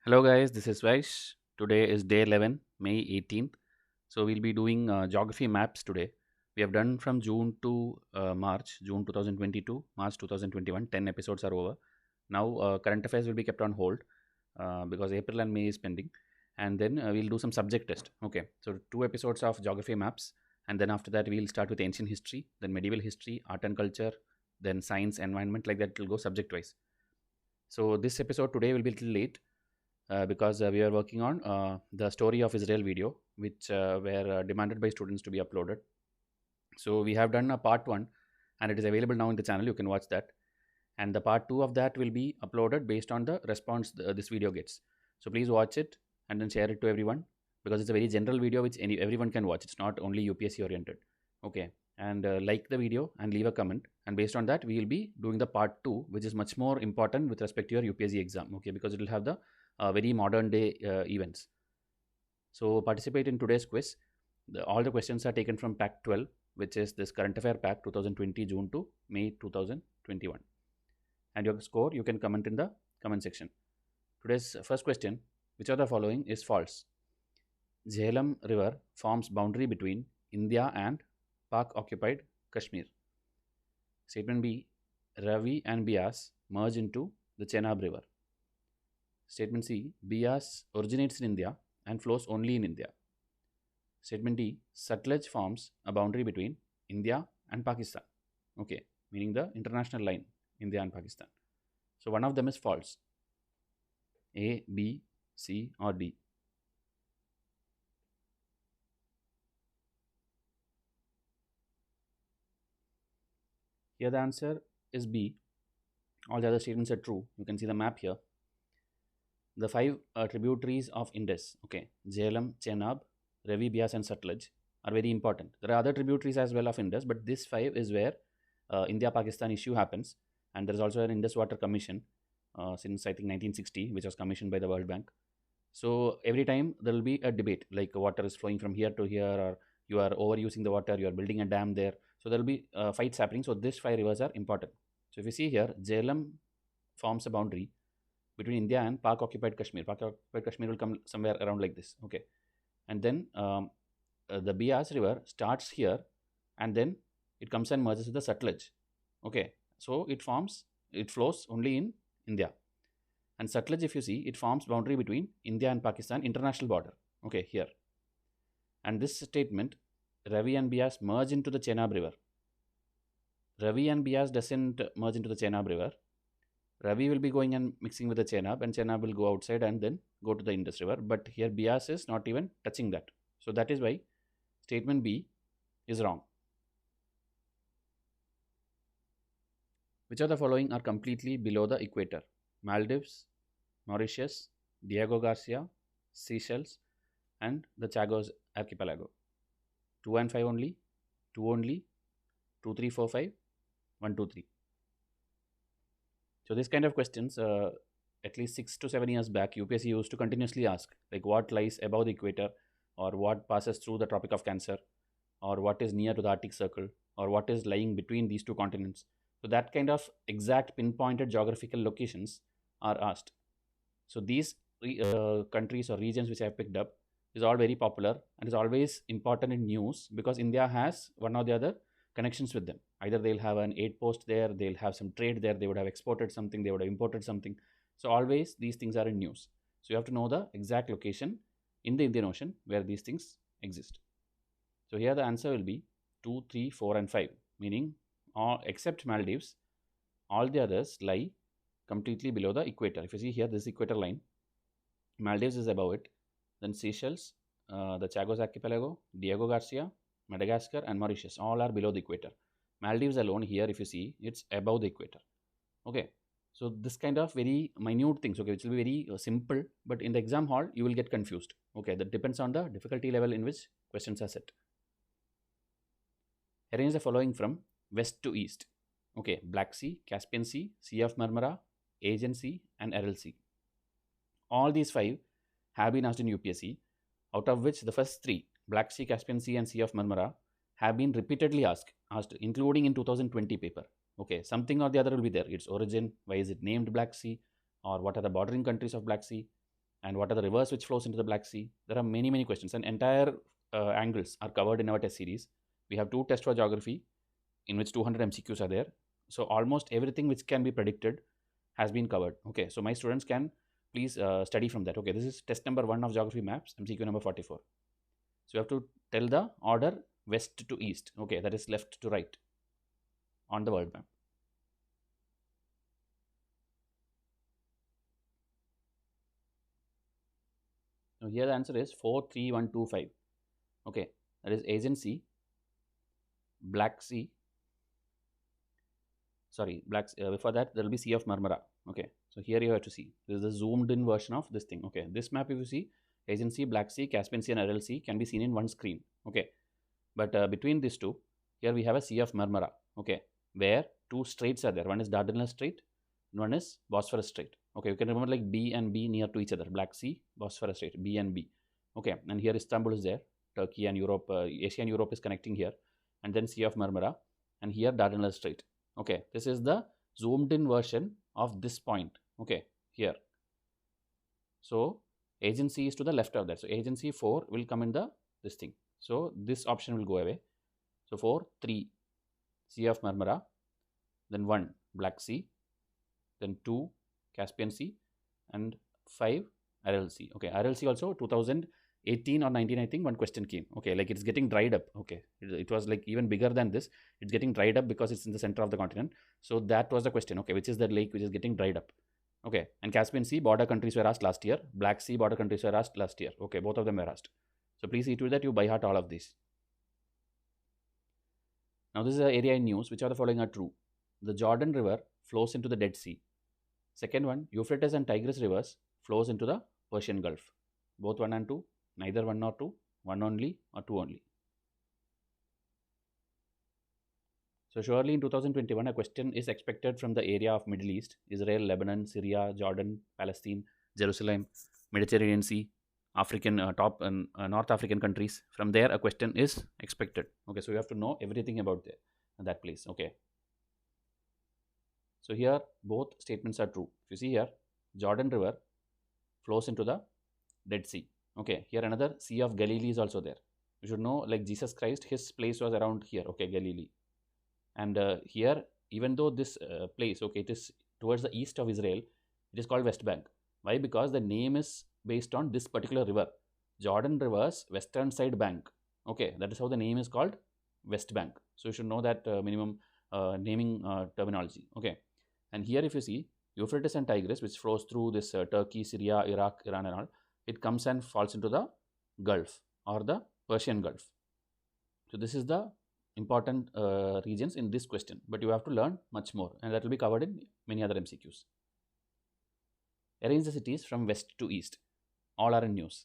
Hello guys, this is Vaish. Today is day 11, May 18th. So we'll be doing geography maps today. We have done from June to March, June 2022, March 2021. 10 episodes are over. Now current affairs will be kept on hold because April and May is pending. And then we'll do some subject test. Okay, so 2 episodes of geography maps. And then after that, we'll start with ancient history, then medieval history, art and culture, then science, environment, like that. It will go subject wise. So this episode today will be a little late because we are working on the story of Israel video, which were demanded by students to be uploaded. So we have done a part one, and it is available now in the channel. You can watch that, and the part two of that will be uploaded based on the response this video gets. So please watch it and then share it to everyone because it's a very general video which everyone can watch. It's not only UPSC oriented. Okay, and like the video and leave a comment, and based on that we will be doing the part two, which is much more important with respect to your UPSC exam. Okay, because it will have the very modern day events. So participate in today's quiz. All the questions are taken from pack 12, which is this current affair pack 2020 June to May 2021. And your score you can comment in the comment section. Today's first question: which of the following is false? Jhelum River forms boundary between India and Pak occupied Kashmir. Statement B: Ravi and Bias merge into the Chenab River. Statement C: Bias originates in India and flows only in India. Statement D: Sutlej forms a boundary between India and Pakistan. Okay, meaning the international line, India and Pakistan. So one of them is false. A, B, C, or D. Here the answer is B. All the other statements are true. You can see the map here. The five tributaries of Indus, okay, Jhelum, Chenab, Ravi, Bias, and Sutlej, are very important. There are other tributaries as well of Indus, but this five is where India-Pakistan issue happens. And there is also an Indus Water Commission since I think 1960, which was commissioned by the World Bank. So every time there will be a debate, like water is flowing from here to here, or you are overusing the water, you are building a dam there. So there will be fights happening. So these five rivers are important. So if you see here, Jhelum forms a boundary between India and Pak occupied Kashmir. Pak occupied Kashmir will come somewhere around like this. Okay, and then the Bias River starts here, and then it comes and merges with the Sutlej. Okay, so it flows only in India. And Sutlej, if you see, it forms boundary between India and Pakistan international border. Okay, here. And this statement, Ravi and Bias merge into the Chenab River. Ravi and Bias doesn't merge into the Chenab River. Ravi will be going and mixing with the Chenab, and Chenab will go outside and then go to the Indus River. But here Bias is not even touching that. So that is why statement B is wrong. Which of the following are completely below the equator? Maldives, Mauritius, Diego Garcia, Seychelles, and the Chagos Archipelago. 2 and 5 only, 2 only, 2, 3, 4, 5, 1, 2, 3. So this kind of questions, at least 6 to 7 years back, UPSC used to continuously ask, like what lies above the equator, or what passes through the Tropic of Cancer, or what is near to the Arctic Circle, or what is lying between these two continents. So that kind of exact pinpointed geographical locations are asked. So these countries or regions which I have picked up is all very popular and is always important in news because India has one or the other connections with them. Either they'll have an aid post there, they'll have some trade there, they would have exported something, they would have imported something. So always these things are in news. So you have to know the exact location in the Indian Ocean where these things exist. So here the answer will be 2, 3, 4, and 5, meaning all except Maldives, all the others lie completely below the equator. If you see here, this equator line, Maldives is above it, then Seychelles, the Chagos Archipelago, Diego Garcia, Madagascar, and Mauritius all are below the equator. Maldives alone here, if you see, it's above the equator. Okay, so this kind of very minute things, okay, which will be very simple, but in the exam hall, you will get confused. Okay, that depends on the difficulty level in which questions are set. Arrange the following from west to east. Okay, Black Sea, Caspian Sea, Sea of Marmara, Aegean Sea, and Aral Sea. All these five have been asked in UPSC, out of which the first three, Black Sea, Caspian Sea, and Sea of Marmara, have been repeatedly asked, including in 2020 paper. Okay, something or the other will be there. Its origin, why is it named Black Sea, or what are the bordering countries of Black Sea, and what are the rivers which flows into the Black Sea. There are many, many questions, and entire angles are covered in our test series. We have 2 tests for geography in which 200 MCQs are there. So almost everything which can be predicted has been covered. Okay, so my students can please study from that. Okay, this is test number 1 of geography maps, MCQ number 44. So you have to tell the order west to east. Okay, that is left to right on the world map. Now here the answer is 43125. Okay, that is Aegean Sea, Black Sea. Sorry, before that there will be Sea of Marmara. Okay, so here you have to see this is the zoomed in version of this thing. Okay, this map, if you see, Aegean Sea, Black Sea, Caspian Sea, and Aral Sea can be seen in one screen. Okay, but between these two, here we have a Sea of Marmara. Okay, where 2 straits are there. One is Dardanelles Strait, one is Bosphorus Strait. Okay, you can remember like B and B near to each other. Black Sea, Bosphorus Strait, B and B. Okay, and here Istanbul is there. Turkey and Europe, Asia and Europe is connecting here, and then Sea of Marmara, and here Dardanelles Strait. Okay, this is the zoomed in version of this point. Okay, here. So Aegean Sea is to the left of that. So Aegean Sea 4 will come in the this thing. So this option will go away. So 4, 3, Sea of Marmara, then 1, Black Sea, then 2, Caspian Sea, and 5, Aral Sea. Okay, Aral Sea also 2018 or 19, I think, one question came. Okay, like it's getting dried up. Okay, it was like even bigger than this. It's getting dried up because it's in the center of the continent. So that was the question. Okay, which is the lake which is getting dried up? Okay, and Caspian Sea border countries were asked last year. Black Sea border countries were asked last year. Okay, both of them were asked. So please see to that you by heart all of these. Now this is the area in news. Which of the following are true? The Jordan River flows into the Dead Sea. Second one, Euphrates and Tigris rivers flows into the Persian Gulf. Both 1 and 2, neither 1 nor 2, 1 only or 2 only. So surely in 2021 a question is expected from the area of Middle East, Israel, Lebanon, Syria, Jordan, Palestine, Jerusalem, Mediterranean Sea, African North African countries. From there a question is expected. Okay, so you have to know everything about that place. Okay. So here both statements are true. If you see here, Jordan River flows into the Dead Sea. Okay, here another Sea of Galilee is also there. You should know, like Jesus Christ, his place was around here. Okay, Galilee. And here, even though this place, okay, it is towards the east of Israel, it is called West Bank. Why? Because the name is based on this particular river, Jordan River's western side bank. Okay, that is how the name is called West Bank. So you should know that minimum naming terminology. Okay, and here if you see Euphrates and Tigris, which flows through this Turkey, Syria, Iraq, Iran and all, it comes and falls into the Gulf or the Persian Gulf. So this is the important regions in this question, but you have to learn much more, and that will be covered in many other MCQs. Arrange the cities from west to east. All are in news.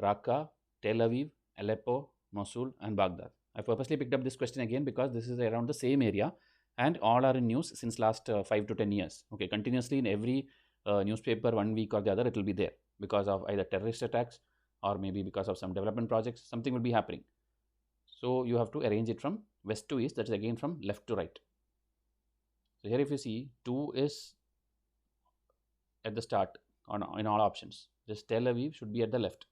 Raqqa, Tel Aviv, Aleppo, Mosul and Baghdad. I purposely picked up this question again because this is around the same area and all are in news since last 5 to 10 years. Okay, continuously in every newspaper, 1 week or the other, it will be there because of either terrorist attacks or maybe because of some development projects. Something will be happening. So you have to arrange it from west to east, that is again from left to right. So here if you see 2 is at the start in all options. Just Tel Aviv should be at the left.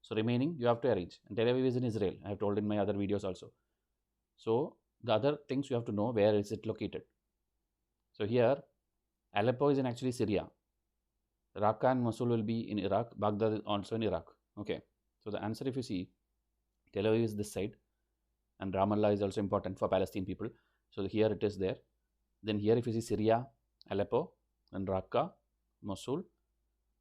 So remaining you have to arrange. And Tel Aviv is in Israel. I have told in my other videos also. So the other things you have to know, where is it located. So here Aleppo is in actually Syria. Raqqa and Mosul will be in Iraq. Baghdad is also in Iraq. Okay. So the answer if you see, Tel Aviv is this side. And Ramallah is also important for Palestine people. So here it is there. Then here if you see Syria, Aleppo, and Raqqa, Mosul,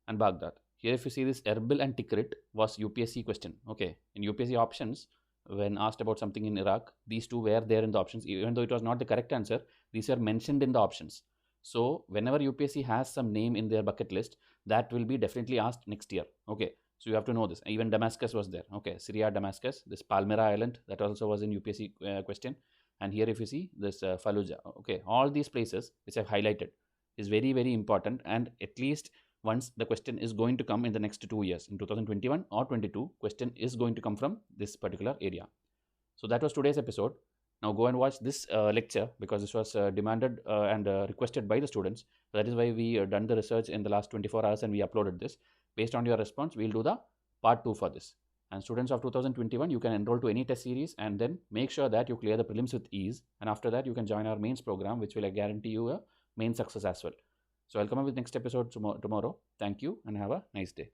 and Baghdad. Here if you see this Erbil and Tikrit was UPSC question. Okay, in UPSC options, when asked about something in Iraq, these two were there in the options. Even though it was not the correct answer, these are mentioned in the options. So whenever UPSC has some name in their bucket list, that will be definitely asked next year. Okay, so you have to know this. Even Damascus was there. Okay, Syria, Damascus, this Palmyra Island, that also was in UPSC question. And here if you see this Fallujah. Okay, all these places which I've highlighted is very, very important, and at least once the question is going to come in the next 2 years, in 2021 or 22, question is going to come from this particular area. So that was today's episode. Now go and watch this lecture, because this was demanded and requested by the students. That is why we done the research in the last 24 hours and we uploaded this. Based on your response, we'll do the part 2 for this. And students of 2021, you can enroll to any test series and then make sure that you clear the prelims with ease. And after that, you can join our mains program, which will guarantee you a main success as well. So I'll come up with next episode tomorrow. Thank you and have a nice day.